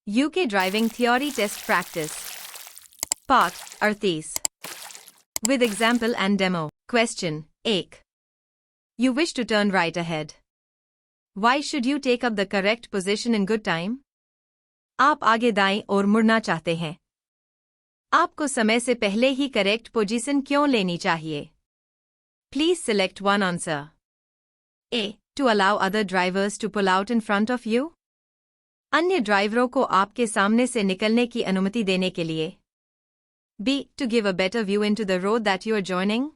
UK Driving Theory Test Practice. Part 38. With example and demo. Question 1. You wish to turn right ahead. Why should you take up the correct position in good time? आप आगे दाएं ओर मुड़ना चाहते हैं. आपको समय से पहले ही करेक्ट पोजीशन क्यों लेनी चाहिए? Please select one answer. A. To allow other drivers to pull out in front of you. अन्य ड्राइवरों को आपके सामने से निकलने की अनुमति देने के लिए. B. To give a better view into the road that you are joining.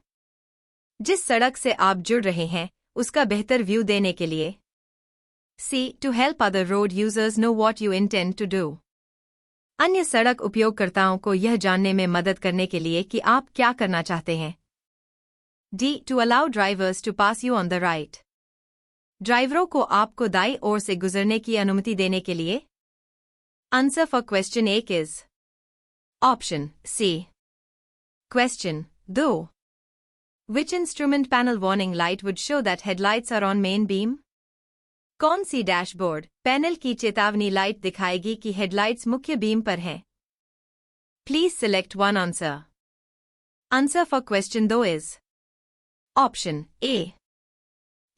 जिस सड़क से आप जुड़ रहे हैं, उसका बेहतर व्यू देने के लिए. C. To help other road users know what you intend to do. अन्य सड़क उपयोगकर्ताओं को यह जानने में मदद करने के लिए कि आप क्या करना चाहते हैं. D. To allow drivers to pass you on the right. ड्राइवरों को आपको दाईं ओर से गुजरने की अनुमति देने के लिए. Answer for question 1 is Option C. Question 2. Which instrument panel warning light would show that headlights are on main beam? कौन सी डैशबोर्ड पैनल की चेतावनी लाइट दिखाएगी कि हेडलाइट्स मुख्य बीम पर हैं? Please select one answer. Answer for question 2 is Option A.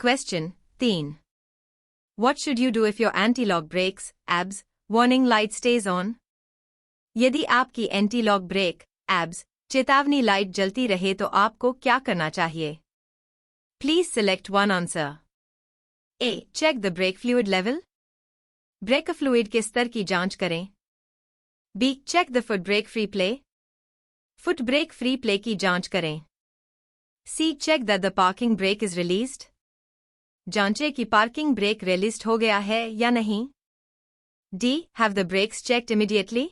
Question 3. What should you do if your anti-lock brakes, ABS, warning light stays on? यदि आपकी एंटी-लॉक ब्रेक, ABS, चेतावनी लाइट जलती रहे तो आपको क्या करना चाहिए? Please select one answer. A. Check the brake fluid level. Brake fluid के स्तर की जांच करें. B. Check the foot brake free play. Foot brake free play की जांच करें. C. Check that the parking brake is released. जांचें कि पार्किंग ब्रेक रिलीज हो गया है या नहीं. D. Have the brakes checked immediately.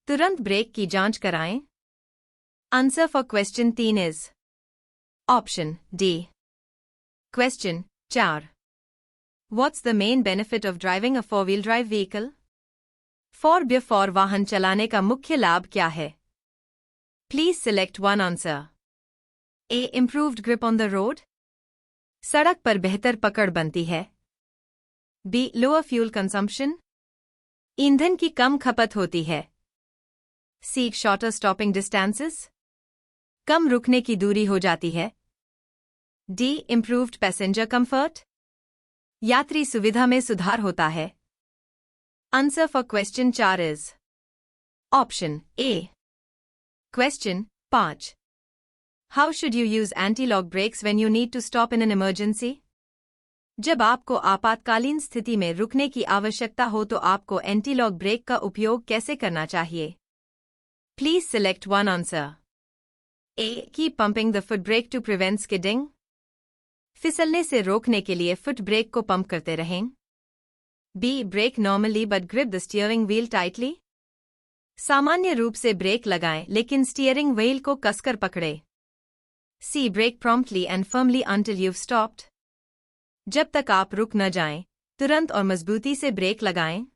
तुरंत ब्रेक की जांच कराएं. Answer for question 3 is Option D. Question 4. What's the main benefit of driving a four-wheel drive vehicle? 4x4 वाहन चलाने का मुख्य लाभ क्या है? Please select one answer. A. Improved grip on the road. सड़क पर बेहतर पकड़ बनती है. B. Lower fuel consumption. ईंधन की कम खपत होती है. C. Shorter stopping distances. कम रुकने की दूरी हो जाती है. D. Improved passenger comfort. यात्री सुविधा में सुधार होता है. Answer for question 4 is Option A. Question 5. How should you use anti-lock brakes when you need to stop in an emergency? जब आपको आपातकालीन स्थिति में रुकने की आवश्यकता हो तो आपको एंटी-लॉक ब्रेक का उपयोग कैसे करना चाहिए? Please select one answer. A. Keep pumping the foot brake to prevent skidding. फिसलने से रोकने के लिए फुट ब्रेक को पंप करते रहें. B. Brake normally but grip the steering wheel tightly. सामान्य रूप से ब्रेक लगाएं लेकिन स्टीयरिंग व्हील को कसकर पकड़े. C. Brake promptly and firmly until you've stopped. जब तक आप रुक न जाएं, तुरंत और मजबूती से ब्रेक लगाएं.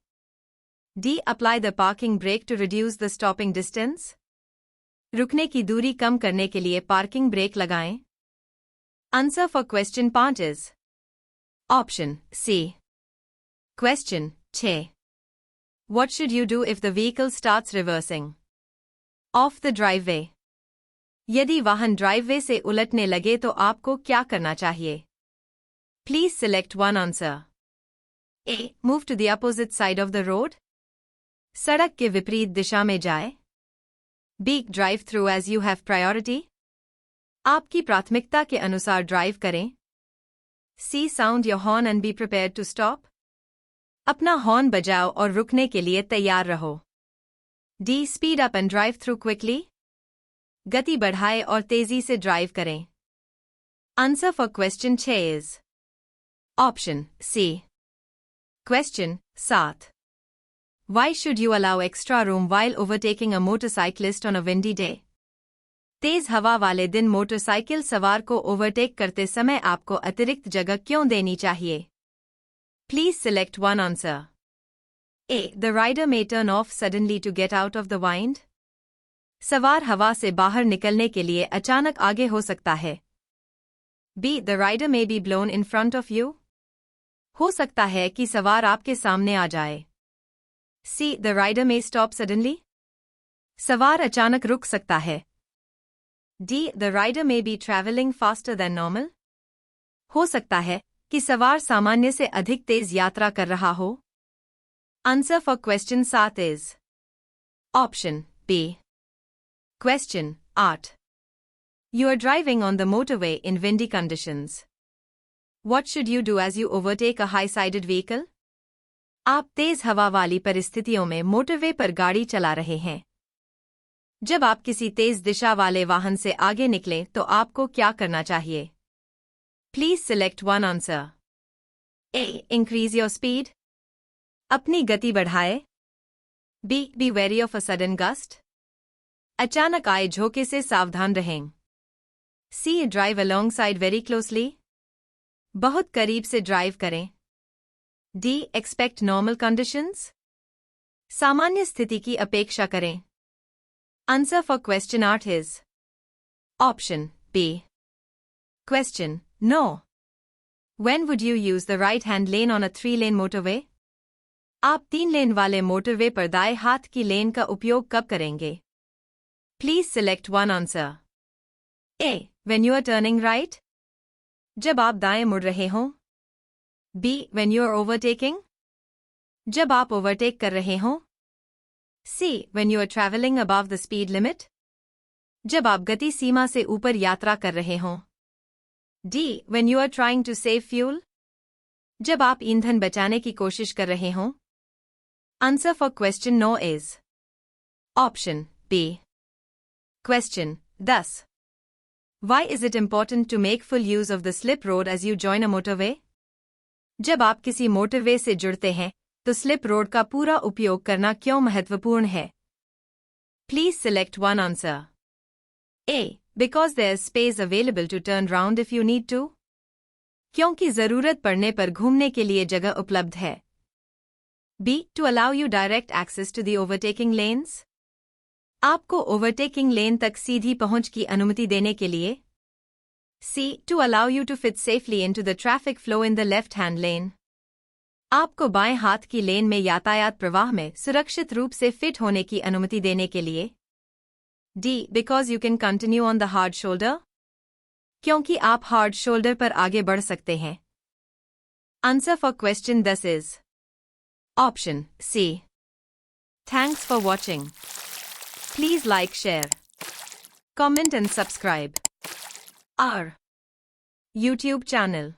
D. Apply the parking brake to reduce the stopping distance. रुकने की दूरी कम करने के लिए पार्किंग ब्रेक लगाएं. Answer for question 5 is Option C. Question 6. What should you do if the vehicle starts reversing? Off the driveway. यदि वाहन driveway से उलटने लगे तो आपको क्या करना चाहिए? Please select one answer. A. Move to the opposite side of the road. सड़क के विपरीत दिशा में जाए. B. Drive through as you have priority. आपकी प्राथमिकता के अनुसार ड्राइव करें. C. Sound your horn and be prepared to stop. अपना हॉर्न बजाओ और रुकने के लिए तैयार रहो. D. Speed up and drive through quickly. गति बढ़ाए और तेजी से ड्राइव करें. Answer for question 6 is Option C. Question 7. Why should you allow extra room while overtaking a motorcyclist on a windy day? तेज हवा वाले दिन मोटरसाइकिल सवार को ओवरटेक करते समय आपको अतिरिक्त जगह क्यों देनी चाहिए? Please select one answer. A. The rider may turn off suddenly to get out of the wind. सवार हवा से बाहर निकलने के लिए अचानक आगे हो सकता है. B. The rider may be blown in front of you. हो सकता है कि सवार आपके सामने आ जाए. C. The rider may stop suddenly. सवार अचानक रुक सकता है. D. The rider may be traveling faster than normal. हो सकता है कि सवार सामान्य से अधिक तेज यात्रा कर रहा हो. Answer for question 7 is option B. Question 8. You are driving on the motorway in windy conditions. What should you do as you overtake a high-sided vehicle? आप तेज हवा वाली परिस्थितियों में मोटरवे पर गाड़ी चला रहे हैं. जब आप किसी तेज दिशा वाले वाहन से आगे निकलें तो आपको क्या करना चाहिए? Please select one answer. A. Increase your speed. अपनी गति बढ़ाए. B. Be wary of a sudden gust. अचानक आए झोंके से सावधान रहें. C. Drive alongside very closely. बहुत करीब से ड्राइव करें. D. Expect normal conditions. सामान्य स्थिति की अपेक्षा करें. Answer for question 8 is option B. Question. No. When would you use the right-hand lane on a 3-lane motorway? आप 3 लेन वाले मोटरवे पर दाएं हाथ की लेन का उपयोग कब करेंगे? Please select one answer. A. When you are turning right. जब आप दाएं मुड़ रहे हों. B. When you are overtaking. जब आप ओवरटेक कर रहे हों. C. When you are traveling above the speed limit. जब आप गति सीमा से ऊपर यात्रा कर रहे हों. D. When you are trying to save fuel. जब आप ईंधन बचाने की कोशिश कर रहे हों. Answer for question no is option B. Question 10. Why is it important to make full use of the slip road as you join a motorway? जब आप किसी मोटरवे से जुड़ते हैं तो स्लिप रोड का पूरा उपयोग करना क्यों महत्वपूर्ण है? Please select one answer. A. Because there is space available to turn round if you need to. क्योंकि जरूरत पड़ने पर घूमने के लिए जगह उपलब्ध है. B. To allow you direct access to the overtaking lanes. आपको ओवरटेकिंग लेन तक सीधी पहुंच की अनुमति देने के लिए. C. To allow you to fit safely into the traffic flow in the left-hand lane. आपको बाएं हाथ की लेन में यातायात प्रवाह में सुरक्षित रूप से फिट होने की अनुमति देने के लिए. D. Because you can continue on the hard shoulder. क्योंकि आप हार्ड शोल्डर पर आगे बढ़ सकते हैं. Answer for question 10 is option C. Thanks for watching. Please like, share, comment and subscribe our YouTube channel.